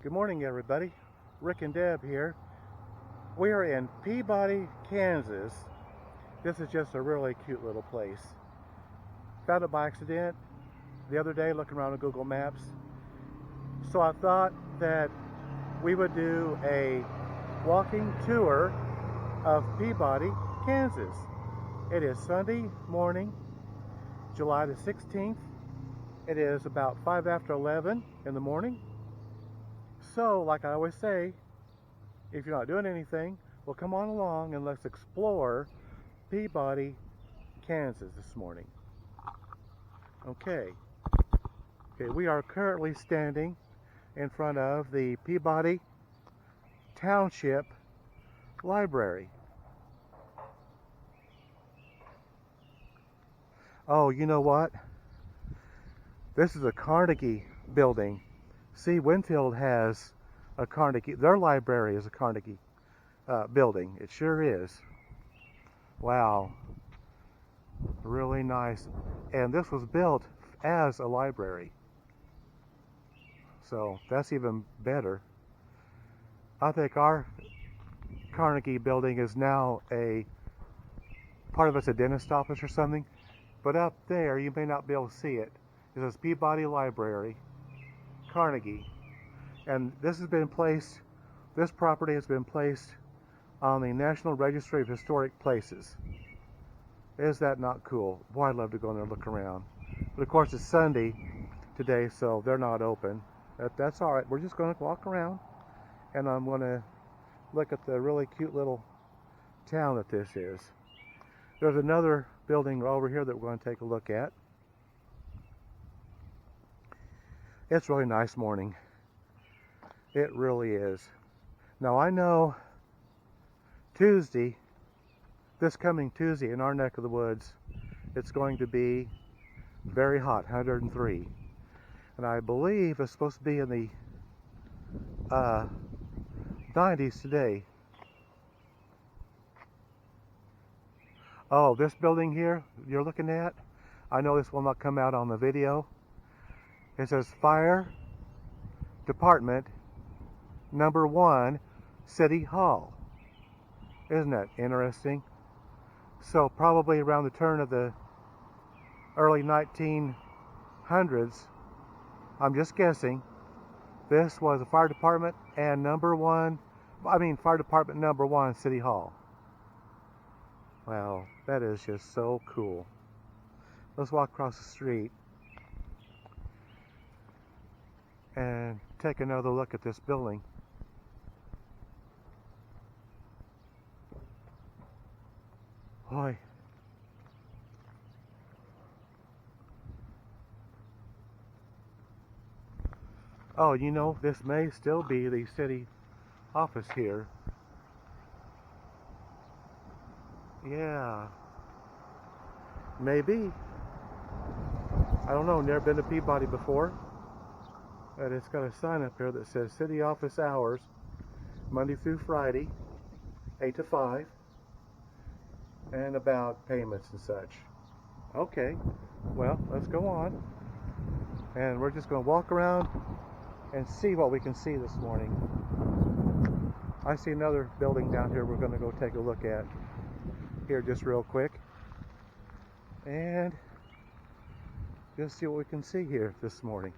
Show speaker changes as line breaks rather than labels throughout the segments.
Good morning, everybody. Rick and Deb here. We are in Peabody, Kansas. This is just a really cute little place. Found it by accident the other day looking around on Google Maps. So I thought that we would do a walking tour of Peabody, Kansas. It is Sunday morning, July the 16th. It is about 5 after 11 in the morning. So, like I always say, if you're not doing anything, well, come on along and let's explore Peabody, Kansas this morning. Okay, we are currently standing in front of the Peabody Township Library. Oh, you know what? This is a Carnegie building. See, Winfield has a Carnegie, their library is a Carnegie building. It sure is. Wow. Really nice. And this was built as a library. So that's even better. I think our Carnegie building is now part of it's a dentist office or something. But up there, you may not be able to see it. It says Peabody Library, Carnegie. And this property has been placed on the National Registry of Historic Places. Is that not cool? Boy, I'd love to go in there and look around. But of course it's Sunday today, so they're not open. That's all right. We're just going to walk around, and I'm going to look at the really cute little town that this is. There's another building over here that we're going to take a look at. It's a really nice morning. It really is. Now I know this coming Tuesday in our neck of the woods, it's going to be very hot, 103. And I believe it's supposed to be in the 90s today. Oh, this building here you're looking at, I know this will not come out on the video. It says Fire Department Number 1 City Hall. Isn't that interesting? So probably around the turn of the early 1900s, I'm just guessing, this was the fire department and fire department number 1 City Hall. Wow, that is just so cool. Let's walk across the street and take another look at this building. Boy. Oh, you know, this may still be the city office here. Yeah. Maybe. I don't know, never been to Peabody before. But it's got a sign up here that says city office hours, Monday through Friday, 8 to 5, and about payments and such. Okay, well, let's go on. And we're just going to walk around and see what we can see this morning. I see another building down here we're going to go take a look at here just real quick. And just see what we can see here this morning.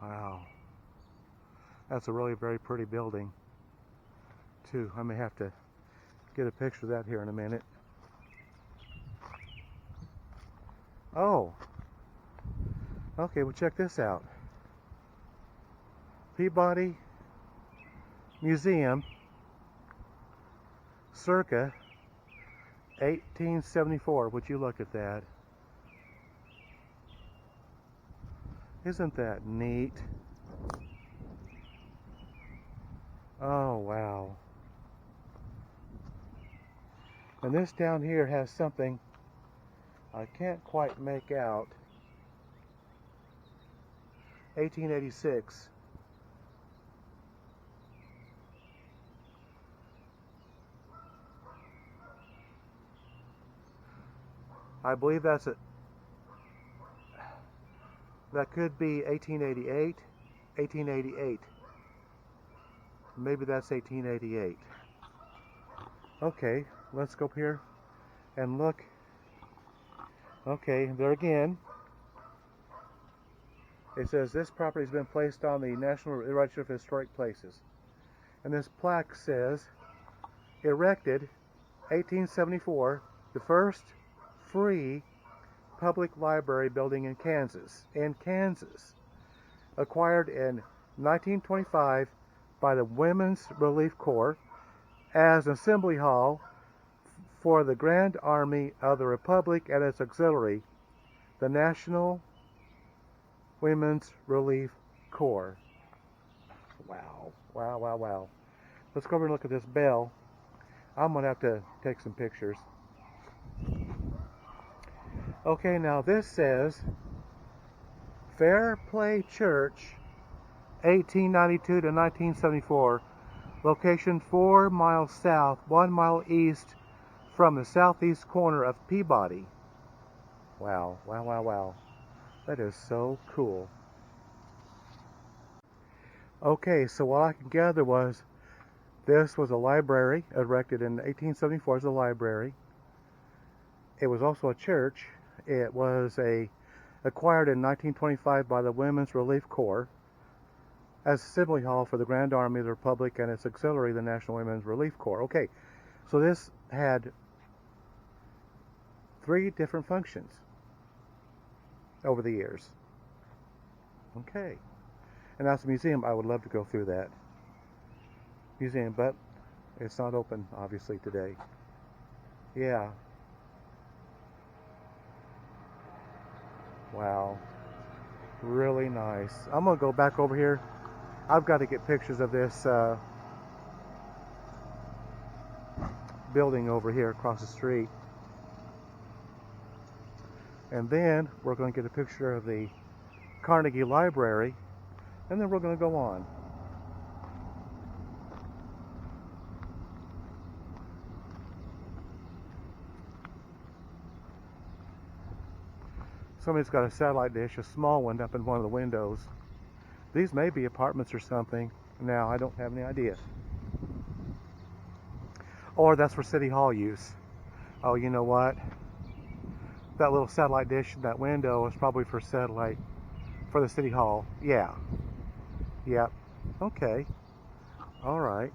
Wow, that's a really very pretty building too. I may have to get a picture of that here in a minute. Oh, okay, well check this out. Peabody Museum, circa 1874. Would you look at that? Isn't that neat? Oh, wow. And this down here has something I can't quite make out. 1886. I believe that could be 1888. 1888. Maybe that's 1888. Okay, let's go up here and look. Okay, there again. It says this property has been placed on the National Register of Historic Places. And this plaque says, erected 1874, the first free public library building in Kansas. Acquired in 1925 by the Women's Relief Corps as an assembly hall for the Grand Army of the Republic and its auxiliary, the National Women's Relief Corps. Wow, wow, wow, wow. Let's go over and look at this bell. I'm going to have to take some pictures. Okay, now this says Fair Play Church, 1892 to 1974. Location 4 miles south, 1 mile east from the southeast corner of Peabody. Wow, wow, wow, wow. That is so cool. Okay, so what I could gather was this was a library erected in 1874 as a library. It was also a church. It was acquired in 1925 by the Women's Relief Corps as assembly hall for the Grand Army of the Republic and its auxiliary, the National Women's Relief Corps. Okay, so this had 3 different functions over the years. Okay, and that's a museum. I would love to go through that museum, but it's not open obviously today. Yeah. Wow, really nice. I'm gonna go back over here. I've got to get pictures of this building over here across the street, and then we're going to get a picture of the Carnegie Library, and then we're going to go on. Somebody's got a satellite dish, a small one, up in one of the windows. These may be apartments or something. Now, I don't have any idea. Or that's for City Hall use. Oh, you know what? That little satellite dish in that window is probably for satellite, for the City Hall. Yeah. Yep. Okay. All right.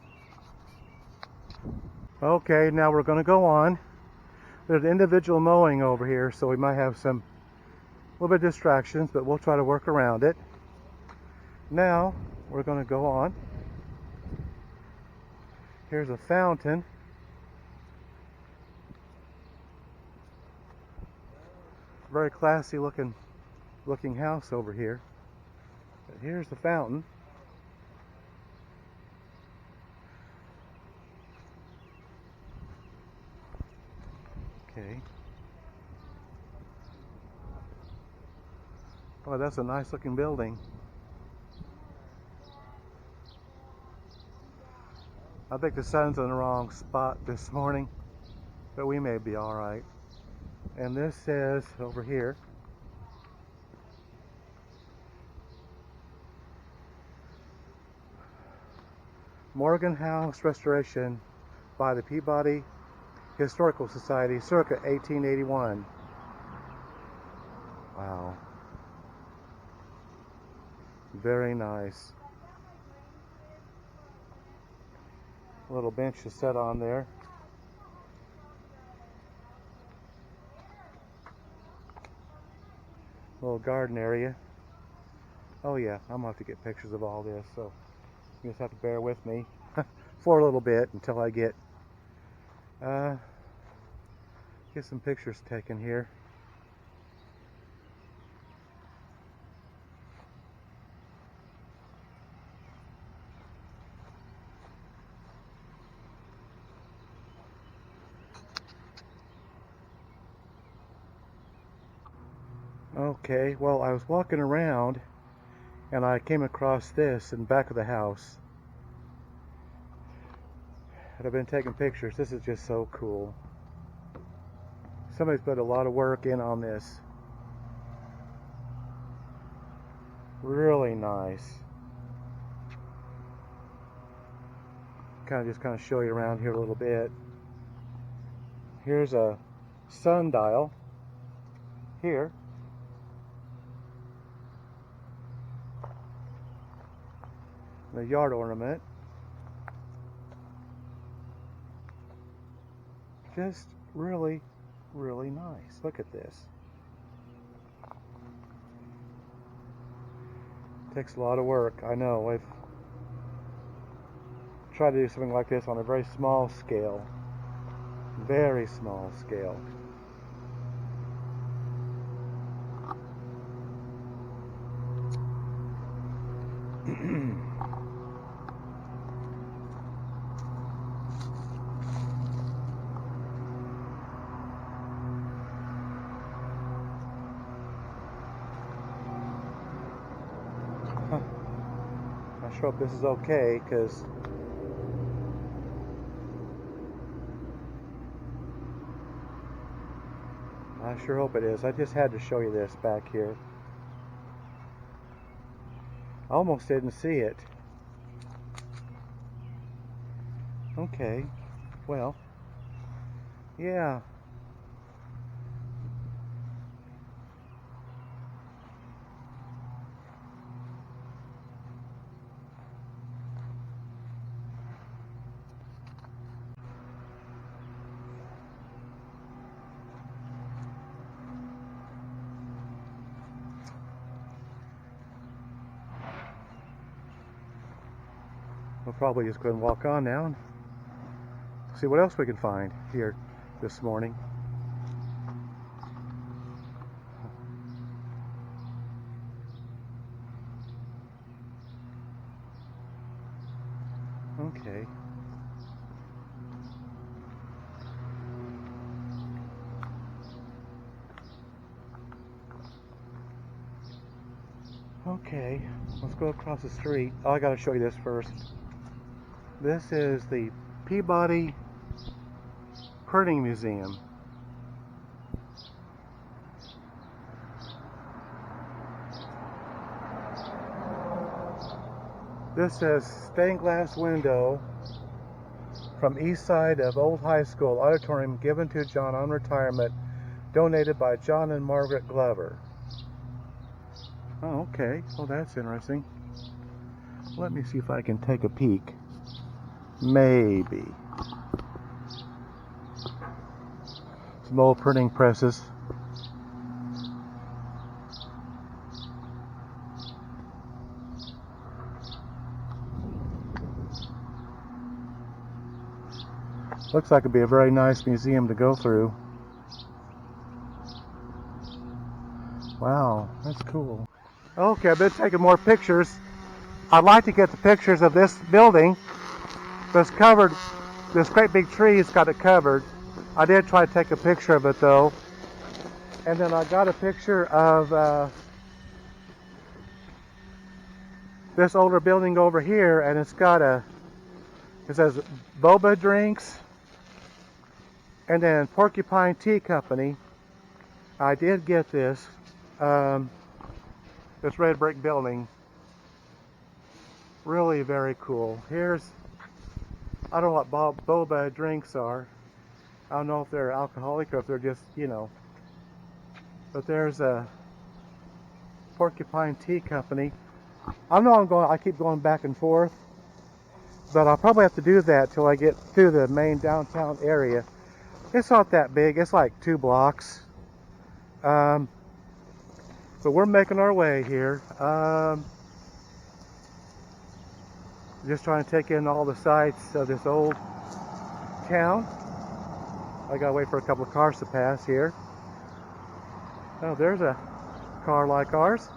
Okay, now we're going to go on. There's individual mowing over here, so we might have some little bit of distractions, but we'll try to work around it. Now we're going to go on. Here's a fountain. Very classy looking house over here. But here's the fountain. Okay. Oh, that's a nice looking building. I think the sun's in the wrong spot this morning, but we may be all right. And this says over here, Morgan House Restoration by the Peabody Historical Society circa 1881. Wow. Very nice. A little bench to sit on there. Little garden area. Oh yeah, I'm gonna have to get pictures of all this, so you just have to bear with me for a little bit until I get some pictures taken here. Okay, well, I was walking around and I came across this in the back of the house. And I've been taking pictures. This is just so cool. Somebody's put a lot of work in on this. Really nice. Just kind of show you around here a little bit. Here's a sundial here. The yard ornament. Just really, really nice. Look at this. Takes a lot of work. I know. I've tried to do something like this on a very small scale. Very small scale. I sure hope this is okay, because I sure hope it is. I just had to show you this back here. I almost didn't see it. Okay, well, yeah. We'll probably just go and walk on now and see what else we can find here this morning. Okay. Okay, let's go across the street. Oh, I gotta show you this first. This is the Peabody Printing Museum. This says stained glass window from east side of old high school auditorium given to John on retirement, donated by John and Margaret Glover. Oh, okay. Well, that's interesting. Let me see if I can take a peek. Maybe. Some old printing presses. Looks like it'd be a very nice museum to go through. Wow, that's cool. Okay, I've been taking more pictures. I'd like to get the pictures of this building that's covered. This great big tree has got it covered. I did try to take a picture of it though. And then I got a picture of this older building over here, and it's got it says boba drinks and then Porcupine Tea Company. I did get this. This red brick building. Really very cool. Here's, I don't know what boba drinks are. I don't know if they're alcoholic or if they're just, you know. But there's a Porcupine Tea Company. I keep going back and forth. But I'll probably have to do that till I get through the main downtown area. It's not that big. It's like 2 blocks. But we're making our way here. Just trying to take in all the sights of this old town. I gotta wait for a couple of cars to pass here. Oh, there's a car like ours,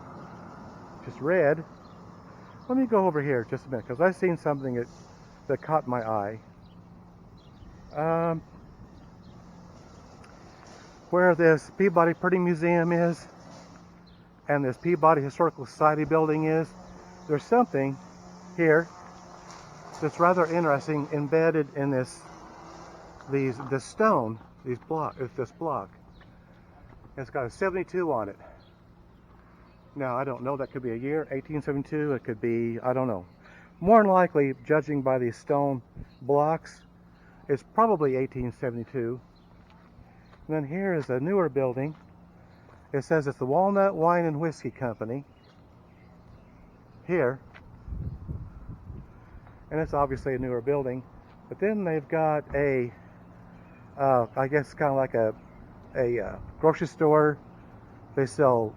just red. Let me go over here just a minute, because I've seen something that caught my eye. Where this Peabody Printing Museum is, and this Peabody Historical Society building is, there's something here that's rather interesting embedded in this block. It's got a 72 on it. Now, I don't know, that could be a year, 1872, it could be, I don't know. More than likely, judging by these stone blocks, it's probably 1872. And then here is a newer building. It says it's the Walnut Wine and Whiskey Company. Here. And it's obviously a newer building. But then they've got a, I guess kind of like a grocery store. They sell,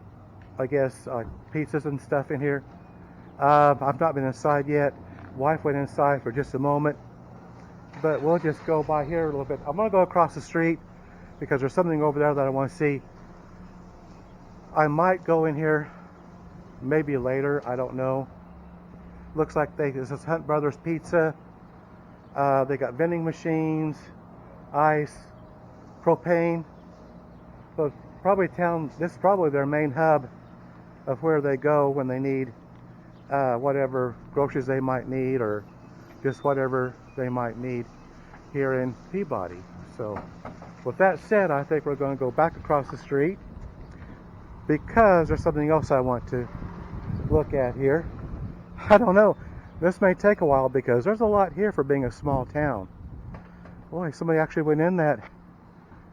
I guess, pizzas and stuff in here. I've not been inside yet. Wife went inside for just a moment. But we'll just go by here a little bit. I'm going to go across the street because there's something over there that I want to see. I might go in here maybe later. I don't know. Looks like this is Hunt Brothers Pizza. They got vending machines, ice, propane. So probably this is probably their main hub of where they go when they need whatever groceries they might need, or just whatever they might need here in Peabody. So with that said, I think we're going to go back across the street because there's something else I want to look at here. I don't know. This may take a while because there's a lot here for being a small town. Boy, somebody actually went in that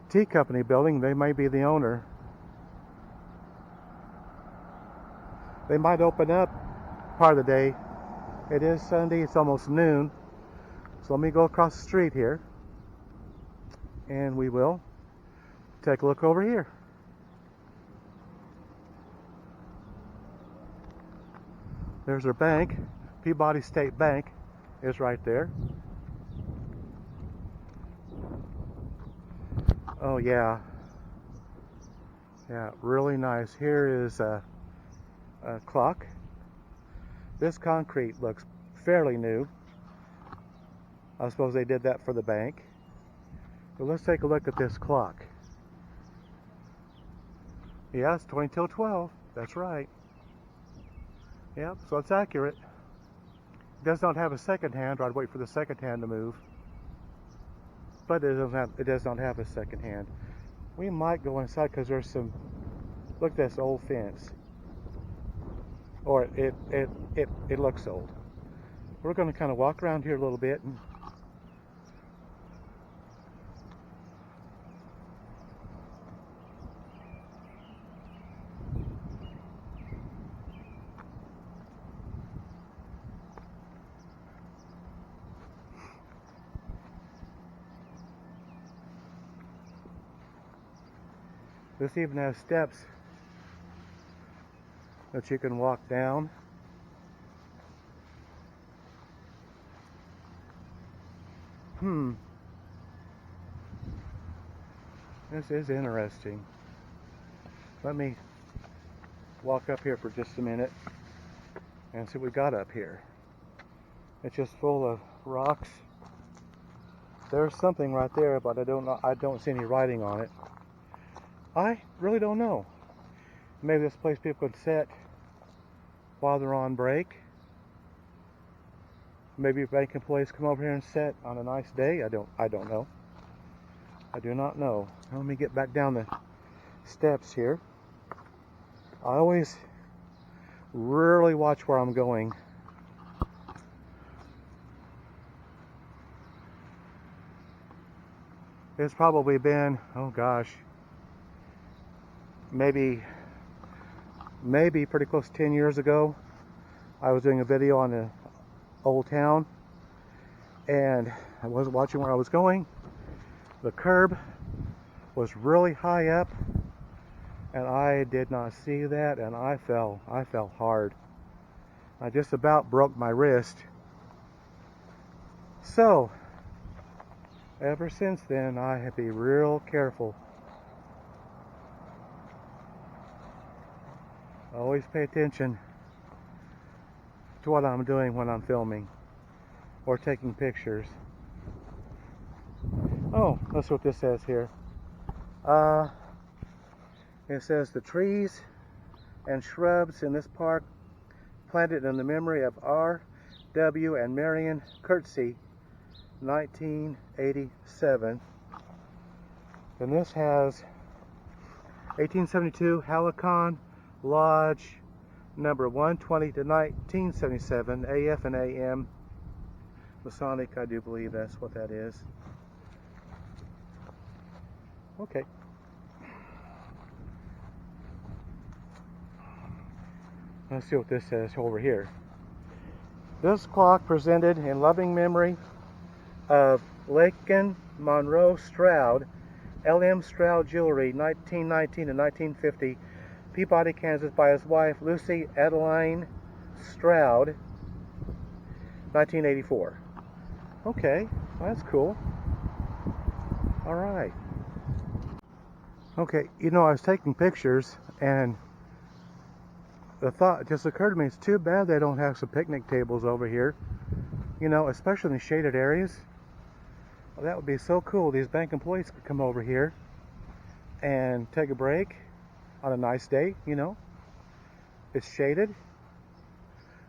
tea company building. They may be the owner. They might open up part of the day. It is Sunday. It's almost noon. So let me go across the street here, and we will take a look over here. There's our bank. Peabody State Bank is right there. Oh yeah. Yeah, really nice. Here is a clock. This concrete looks fairly new. I suppose they did that for the bank. But let's take a look at this clock. Yeah, it's 20 till 12. That's right. Yep, so it's accurate. It does not have a second hand, or I'd wait for the second hand to move. But it does not have a second hand. We might go inside because there's some, look at this old fence. Or it looks old. We're going to kind of walk around here a little bit and this even has steps that you can walk down. This is interesting. Let me walk up here for just a minute and see what we got up here. It's just full of rocks. There's something right there, but I don't see any writing on it. I really don't know. Maybe this place people could sit while they're on break. Maybe bank employees come over here and sit on a nice day. I don't know. I do not know. Let me get back down the steps here. I always really watch where I'm going. It's probably been, oh gosh, maybe pretty close to 10 years ago. I was doing a video on the old town, and I wasn't watching where I was going. The curb was really high up, and I did not see that, and I fell hard. I just about broke my wrist. So ever since then, I have to be real careful. Always pay attention to what I'm doing when I'm filming or taking pictures. Oh, that's what this says here. It says the trees and shrubs in this park planted in the memory of R.W. and Marion Curtsey, 1987. And this has 1872 Halicon Lodge, number 120 to 1977, AF and AM. Masonic, I do believe that's what that is. Okay. Let's see what this says over here. This clock presented in loving memory of Laken Monroe Stroud, L.M. Stroud Jewelry, 1919 to 1950, Peabody, Kansas, by his wife Lucy Adeline Stroud, 1984. Okay, well, that's cool. All right. Okay, you know, I was taking pictures and the thought just occurred to me, it's too bad they don't have some picnic tables over here, you know, especially in the shaded areas. Well, that would be so cool. These bank employees could come over here and take a break on a nice day, you know. It's shaded.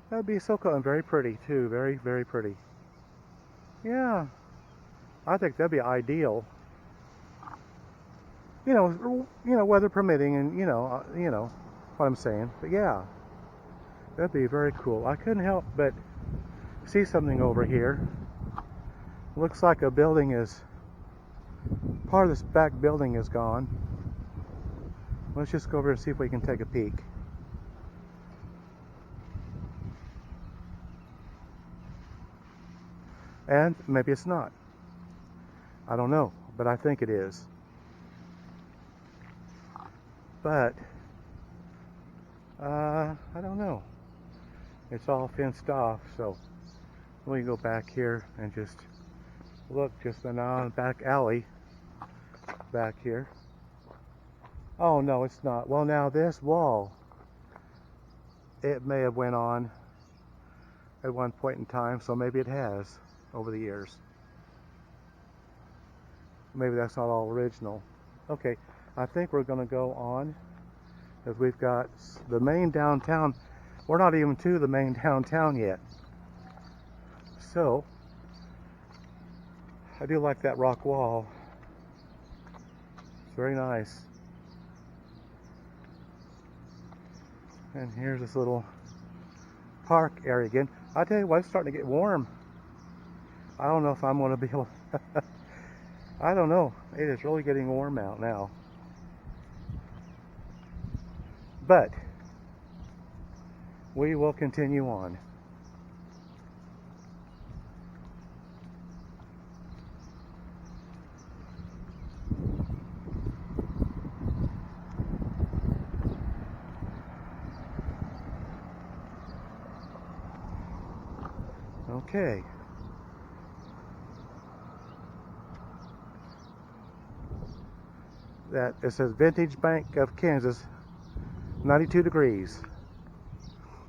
That would be so cool and very pretty too, very, very pretty. Yeah, I think that'd be ideal. You know, weather permitting, and you know what I'm saying. But yeah, that'd be very cool. I couldn't help but see something over here. Looks like a building is, part of this back building is gone. Let's just go over and see if we can take a peek. And maybe it's not. I don't know, but I think it is. But I don't know. It's all fenced off, so we can go back here and just look just on the back alley back here. Oh no, it's not. Well, now this wall, it may have went on at one point in time, so maybe it has over the years. Maybe that's not all original. Okay, I think we're going to go on, because we've got the main downtown. We're not even to the main downtown yet. So, I do like that rock wall. It's very nice. And here's this little park area again. I tell you what, it's starting to get warm. I don't know if I'm going to be able I don't know. It is really getting warm out now. But we will continue on. Okay. That it says Vintage Bank of Kansas, 92 degrees.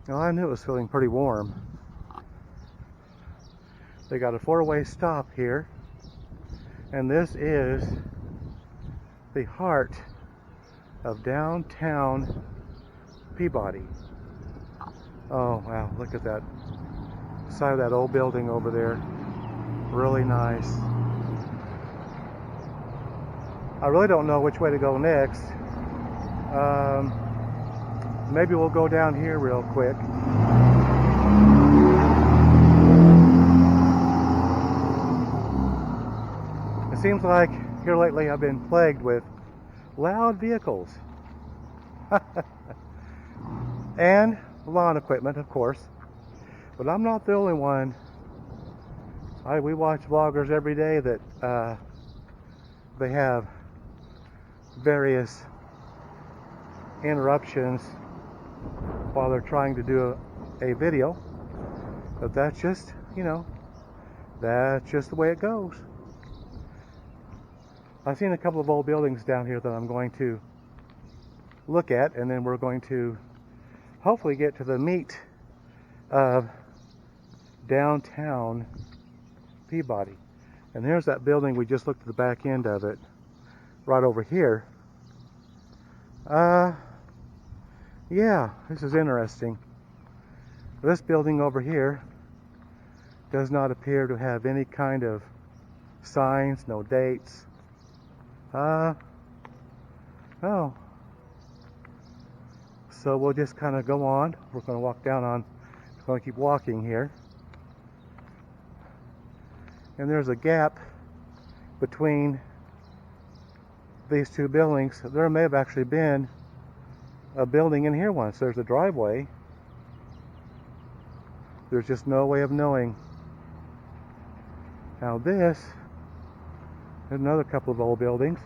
Well, I knew it was feeling pretty warm. They got a four-way stop here, and this is the heart of downtown Peabody. Oh wow, look at that side of that old building over there. Really nice. I really don't know which way to go next. Maybe we'll go down here real quick. It seems like here lately I've been plagued with loud vehicles. And lawn equipment, of course. But I'm not the only one. We watch vloggers every day that they have various interruptions while they're trying to do a video. But that's just, you know, that's just the way it goes. I've seen a couple of old buildings down here that I'm going to look at, and then we're going to hopefully get to the meat of downtown Peabody. And there's that building, we just looked at the back end of it, right over here. Yeah, this is interesting. This building over here does not appear to have any kind of signs, no dates. Oh, So we'll just kind of go on. We're going to walk down on, we're going to keep walking here. And there's a gap between these two buildings. There may have actually been a building in here once. There's a driveway. There's just no way of knowing. Now this is another couple of old buildings.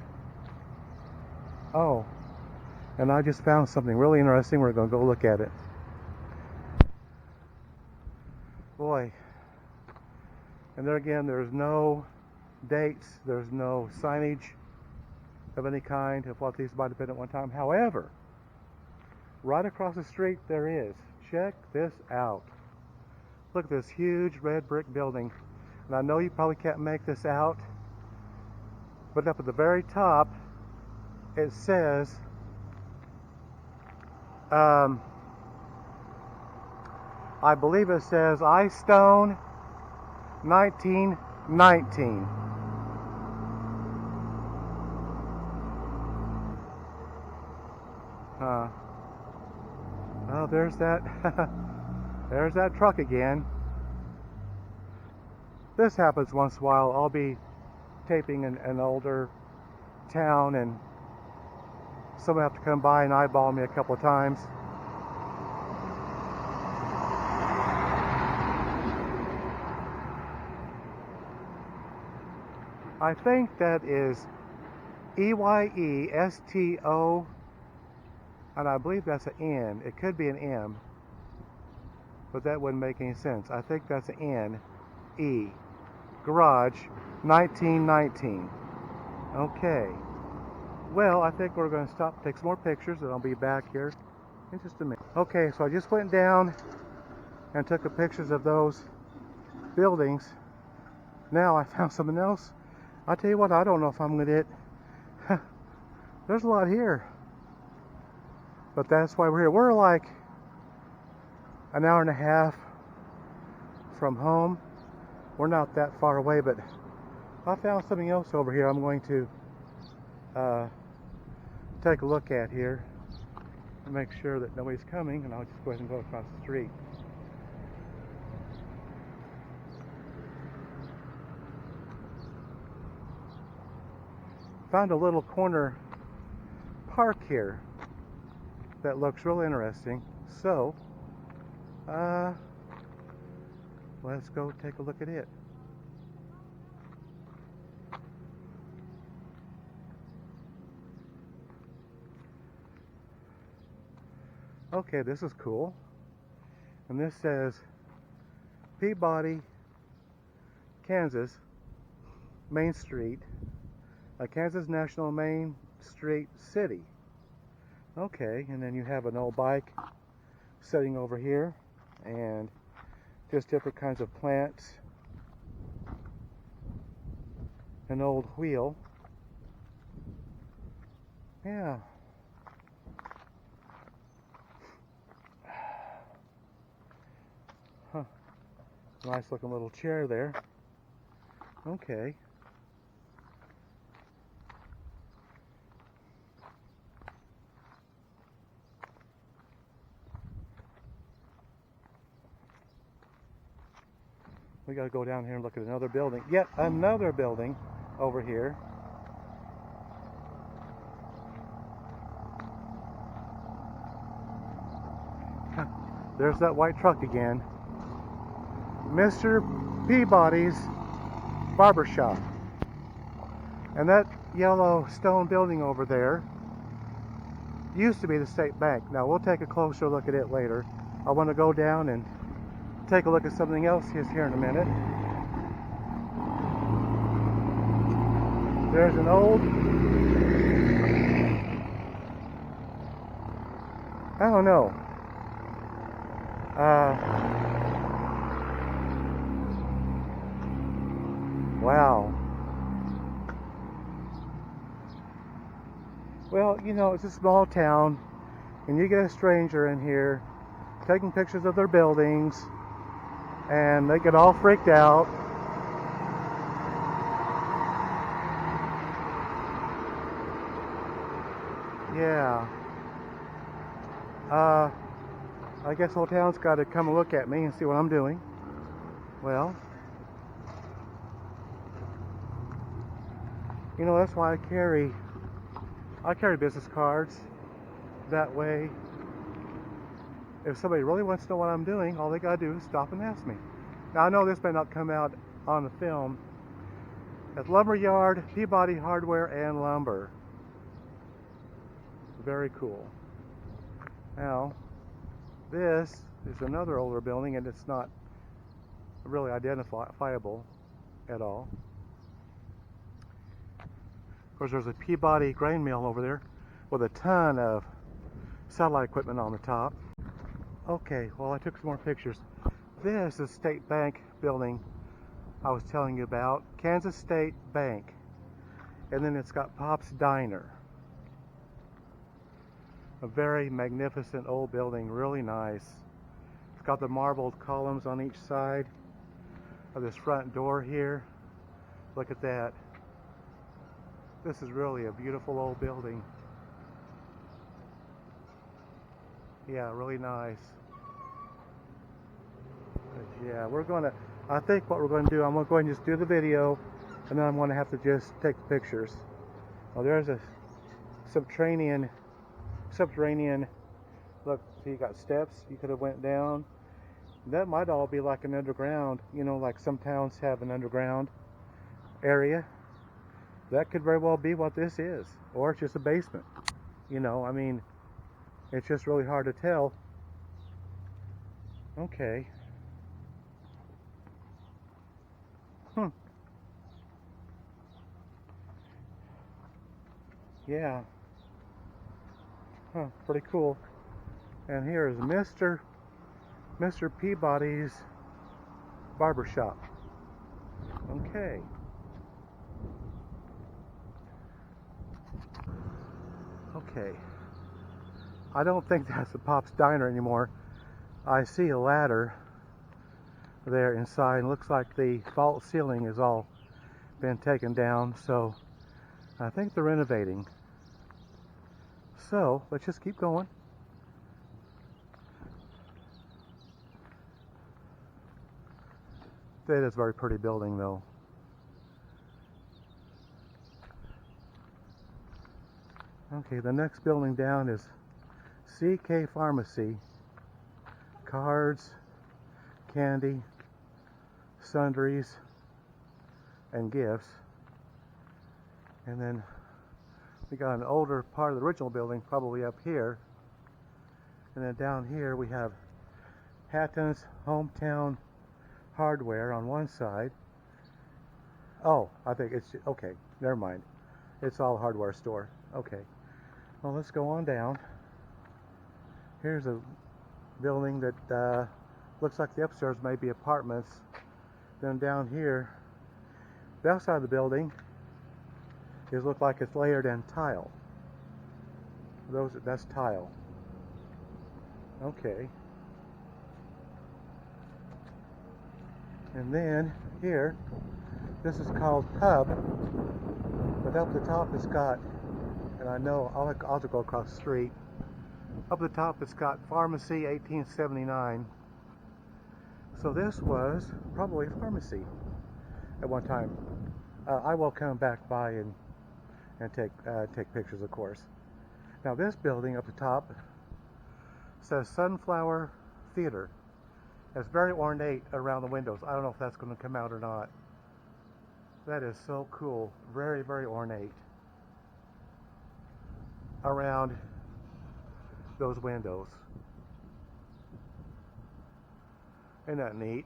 Oh, and I just found something really interesting. We're going to go look at it. Boy. And there again, there's no dates, there's no signage of any kind of what these might have been at one time. However, right across the street there is. Check this out. Look at this huge red brick building. And I know you probably can't make this out, but up at the very top it says I believe it says I Stone 1919. Oh, there's that there's that truck again. This happens once in a while. I'll be taping an older town and someone have to come by and eyeball me a couple of times. I think that is EYESTO, and I believe that's an N. It could be an M, but that wouldn't make any sense. I think that's an N, E, Garage 1919. Okay. Well, I think we're going to stop, take some more pictures, and I'll be back here in just a minute. Okay, so I just went down and took the pictures of those buildings. Now I found something else. I tell you what, I don't know if I'm going to hit. There's a lot here. But that's why we're here. We're like an hour and a half from home. We're not that far away, but I found something else over here I'm going to take a look at here and make sure that nobody's coming, and I'll just go ahead and go across the street. Found a little corner park here that looks real interesting. So, let's go take a look at it. Okay, this is cool. And this says Peabody, Kansas, Main Street, Kansas National Main Street City. Okay, and then you have an old bike sitting over here, and just different kinds of plants, an old wheel. Yeah. Huh. Nice looking little chair there. Okay. We got to go down here and look at another building. Yet another building over here. There's that white truck again. Mr. Peabody's Barbershop. And that yellow stone building over there used to be the State Bank. Now we'll take a closer look at it later. I want to go down and take a look at something else here in a minute. There's an old, I don't know, wow. Well, you know, it's a small town, and you get a stranger in here taking pictures of their buildings, and they get all freaked out. Yeah. I guess whole town's got to come and look at me and see what I'm doing. Well, you know, that's why I carry business cards. That way, if somebody really wants to know what I'm doing, all they gotta do is stop and ask me. Now, I know this may not come out on the film. At Lumber Yard, Peabody Hardware and Lumber. Very cool. Now, this is another older building, and it's not really identifiable at all. Of course, there's a Peabody grain mill over there with a ton of satellite equipment on the top. Okay, well, I took some more pictures. This is State Bank building I was telling you about, Kansas State Bank. And then it's got Pop's Diner. A very magnificent old building, really nice. It's got the marbled columns on each side of this front door here. Look at that. This is really a beautiful old building. Yeah, really nice. But yeah, I think what we're going to do, I'm going to go ahead and just do the video, and then I'm going to have to just take the pictures. Oh, there's a subterranean, look, see, you got steps, you could have went down. That might all be like an underground, you know, like some towns have an underground area. That could very well be what this is, or it's just a basement. You know, I mean, it's just really hard to tell. Okay. Yeah. Pretty cool. And here is Mr. Peabody's barbershop. Okay. Okay. I don't think that's the Pop's Diner anymore. I see a ladder there inside. It looks like the vault ceiling has all been taken down, so I think they're renovating. So let's just keep going. That is a very pretty building, though. Okay, the next building down is CK Pharmacy. Cards, candy, sundries, and gifts. And then we got an older part of the original building probably up here. And then down here we have Hatton's Hometown Hardware on one side. Oh, I think it's, okay, never mind. It's all a hardware store. Okay. Well, let's go on down. Here's a building that looks like the upstairs may be apartments. Then down here, the outside of the building look like it's layered in tile. That's tile. Okay. And then here, this is called Pub, but up the top it's got, and I know I'll have to go across the street. Up the top it's got Pharmacy 1879. So this was probably a pharmacy at one time. I will come back by and take pictures, of course. Now this building up the top says Sunflower Theater. It's very ornate around the windows. I don't know if that's going to come out or not. That is so cool. Very, very ornate around those windows. Isn't that neat?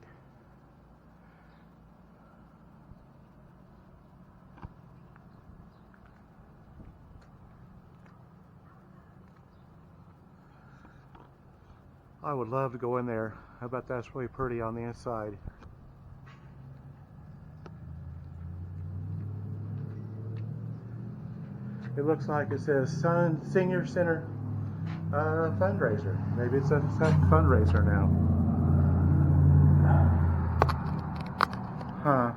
I would love to go in there. I bet that's really pretty on the inside. It looks like it says Sun Senior Center fundraiser. Maybe it's a fundraiser now. Huh.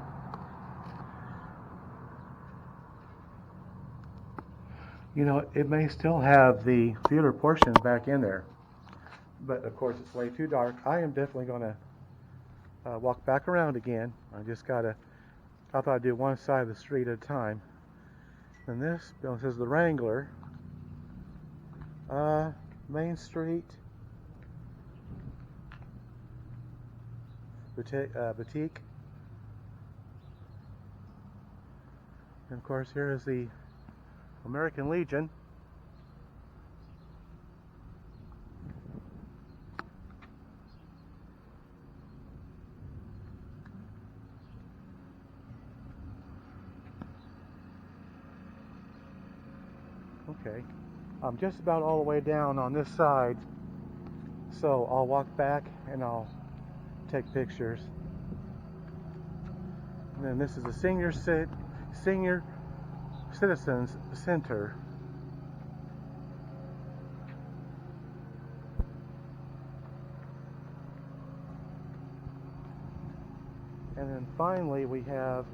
You know, it may still have the theater portion back in there. but of course it's way too dark. I am definitely going to walk back around again. I thought I'd do one side of the street at a time. And this building says the Wrangler. Main Street. Boutique. And of course here is the American Legion. Okay, I'm just about all the way down on this side, so I'll walk back and I'll take pictures. And then this is the Senior Citizens Center. And then finally we have,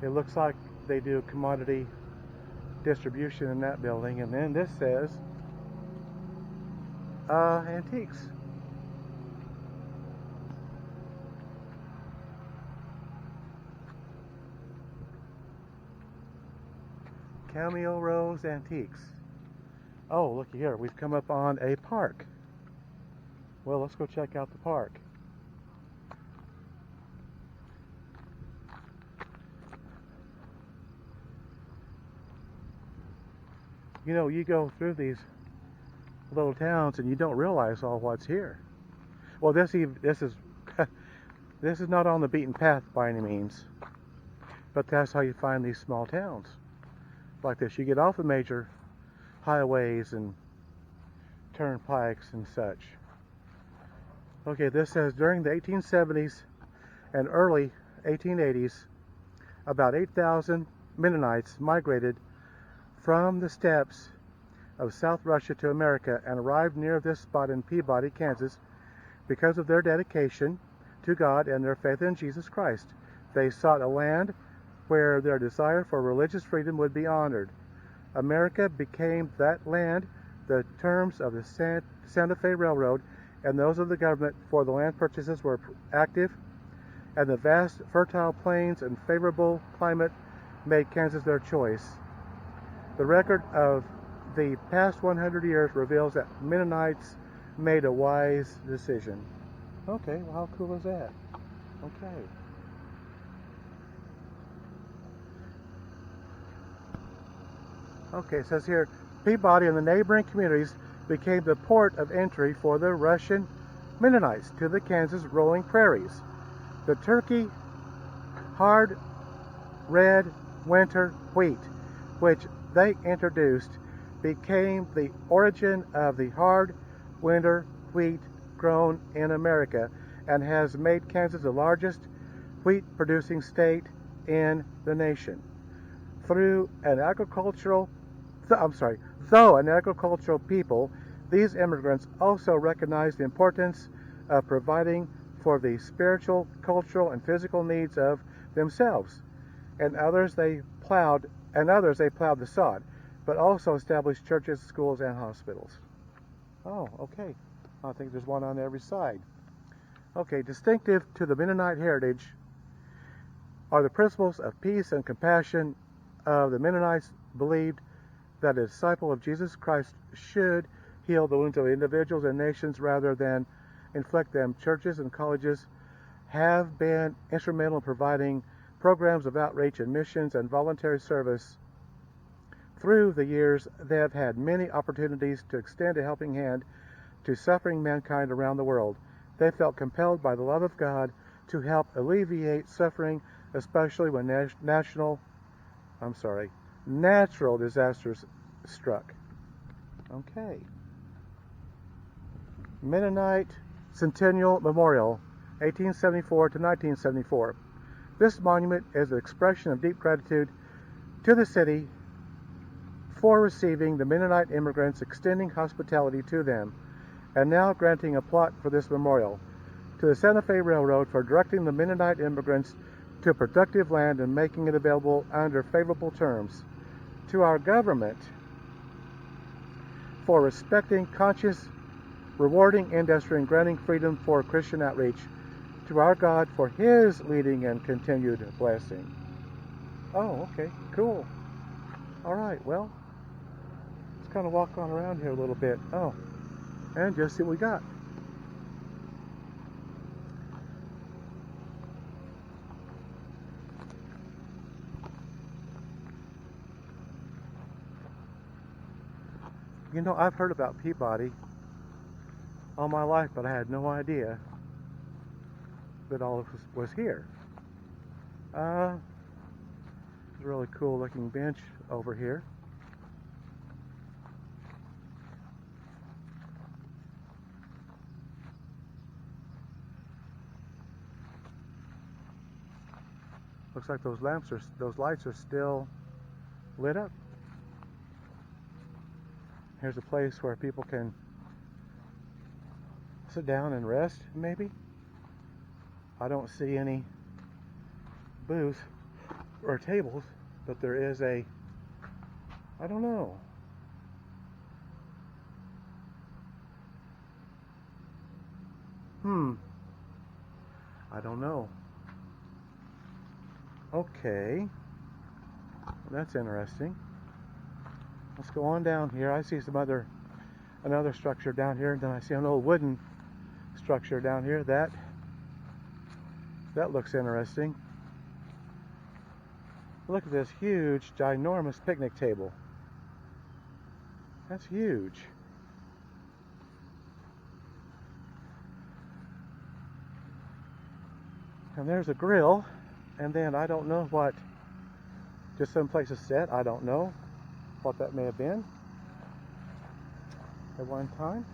it looks like they do commodity distribution in that building. And then this says antiques. Cameo Rose Antiques. Oh, looky here, we've come up on a park. Well, let's go check out the park. You know, you go through these little towns and you don't realize all what's here. Well, this is this is not on the beaten path by any means, but that's how you find these small towns like this. You get off the major highways and turnpikes and such. Okay, this says during the 1870s and early 1880s, about 8,000 Mennonites migrated from the steppes of South Russia to America and arrived near this spot in Peabody, Kansas. Because of their dedication to God and their faith in Jesus Christ, they sought a land where their desire for religious freedom would be honored. America became that land. The terms of the Santa Fe Railroad and those of the government for the land purchases were active, and the vast fertile plains and favorable climate made Kansas their choice. The record of the past 100 years reveals that Mennonites made a wise decision. Okay, well, how cool is that? Okay. Okay, it says here, Peabody and the neighboring communities became the port of entry for the Russian Mennonites to the Kansas rolling prairies. The turkey, hard red winter wheat, which they introduced, became the origin of the hard winter wheat grown in America and has made Kansas the largest wheat producing state in the nation. Though an agricultural people, these immigrants also recognized the importance of providing for the spiritual, cultural, and physical needs of themselves and others. They plowed the sod, but also established churches, schools, and hospitals. Oh, okay. I think there's one on every side. Okay, distinctive to the Mennonite heritage are the principles of peace and compassion. The Mennonites believed that a disciple of Jesus Christ should heal the wounds of individuals and nations rather than inflict them. Churches and colleges have been instrumental in providing programs of outreach and missions and voluntary service. Through the years, they have had many opportunities to extend a helping hand to suffering mankind around the world. They felt compelled by the love of God to help alleviate suffering, especially when natural disasters struck. Okay. Mennonite Centennial Memorial, 1874 to 1974. This monument is an expression of deep gratitude to the city for receiving the Mennonite immigrants, extending hospitality to them, and now granting a plot for this memorial. To the Santa Fe Railroad for directing the Mennonite immigrants to productive land and making it available under favorable terms. To our government for respecting conscious, rewarding industry, and granting freedom for Christian outreach to our God for His leading and continued blessing. Oh, okay, cool. All right, well, let's kind of walk on around here a little bit. Oh, and just see what we got. You know, I've heard about Peabody all my life, but I had no idea that all of this was here. There's a really cool looking bench over here. Looks like those lights are still lit up. Here's a place where people can sit down and rest, maybe. I don't see any booths or tables, but there is I don't know. I don't know. Okay. That's interesting. Let's go on down here. I see another structure down here, and then I see an old wooden structure down here. That looks interesting. Look at this huge, ginormous picnic table. That's huge. And there's a grill, and then I don't know what, just some place to sit. I don't know what that may have been at one time.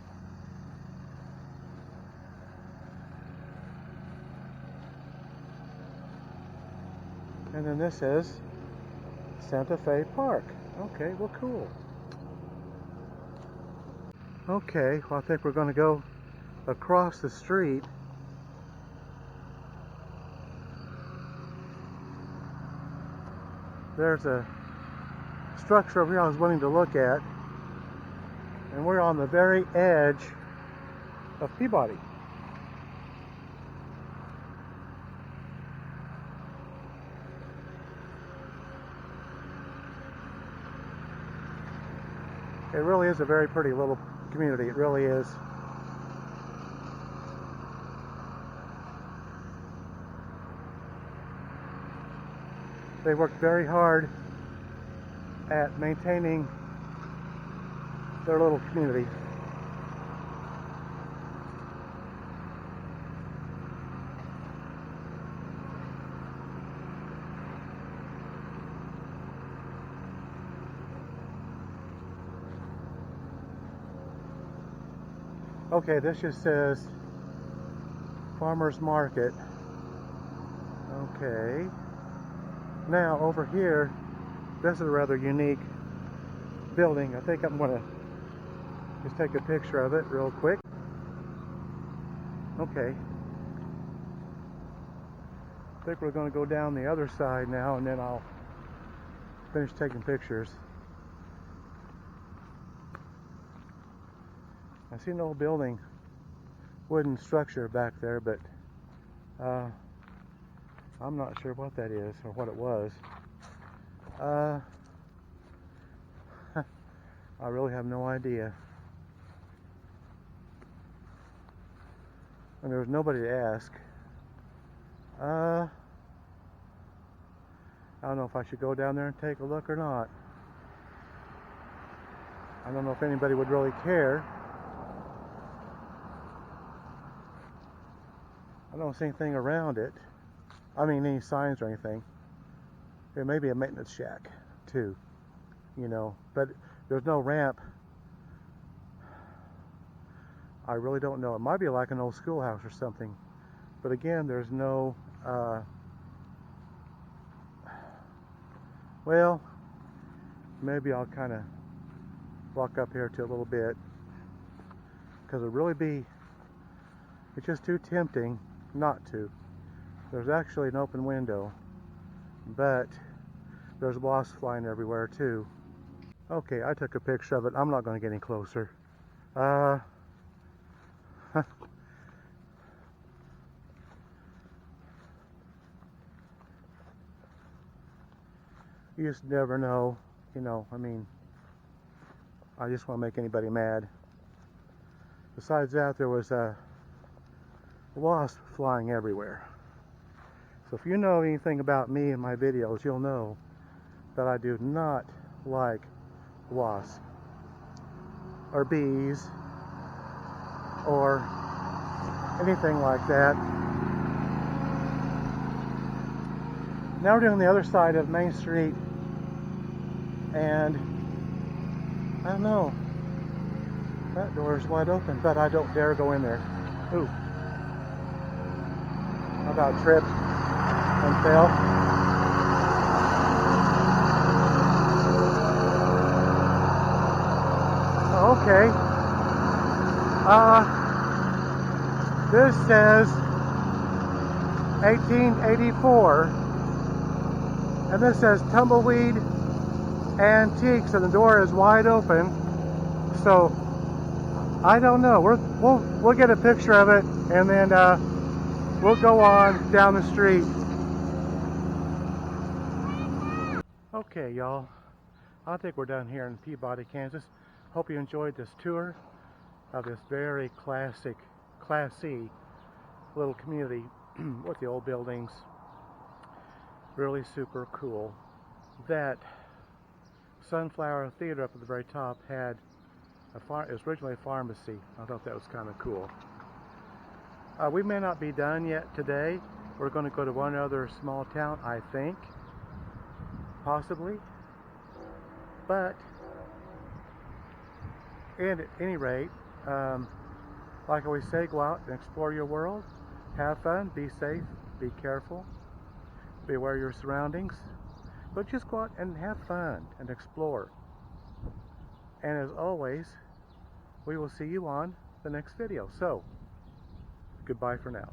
And then this is Santa Fe Park. Okay, well, cool. Okay, well, I think we're going to go across the street. There's a structure over here I was wanting to look at, and we're on the very edge of Peabody. It really is a very pretty little community. It really is. They worked very hard at maintaining their little community. Okay, this just says Farmers Market. Okay. Now over here, this is a rather unique building. I think I'm going to just take a picture of it real quick. Okay. I think we're going to go down the other side now, and then I'll finish taking pictures. I see an old building, wooden structure back there, but I'm not sure what that is or what it was. I really have no idea. And there was nobody to ask. I don't know if I should go down there and take a look or not. I don't know if anybody would really care. I don't see anything around it. I mean, any signs or anything. There may be a maintenance shack too, you know, but there's no ramp. I really don't know. It might be like an old schoolhouse or something, but again, there's no well, maybe I'll kind of walk up here to a little bit, because it's just too tempting not to. There's actually an open window, but there's wasps flying everywhere too. Okay, I took a picture of it. I'm not going to get any closer. You just never know, you know, I mean, I just want to make anybody mad. Besides that, there was a wasp flying everywhere. So if you know anything about me and my videos, you'll know that I do not like wasps or bees or anything like that. Now we're doing the other side of Main Street, and I don't know, that door is wide open, but I don't dare go in there. Ooh, I about tripped and fell. Okay. This says 1884, and this says Tumbleweed Antiques, and the door is wide open. So I don't know. We'll get a picture of it, and then we'll go on down the street. Okay, y'all. I think we're done here in Peabody, Kansas. Hope you enjoyed this tour of this very classy little community with the old buildings. Really super cool. That Sunflower Theater up at the very top had it was originally a pharmacy. I thought that was kind of cool. We may not be done yet today. We're going to go to one other small town, I think, possibly. But at any rate, like I always say, go out and explore your world. Have fun, be safe, be careful, be aware of your surroundings. But just go out and have fun and explore. And as always, we will see you on the next video. So, goodbye for now.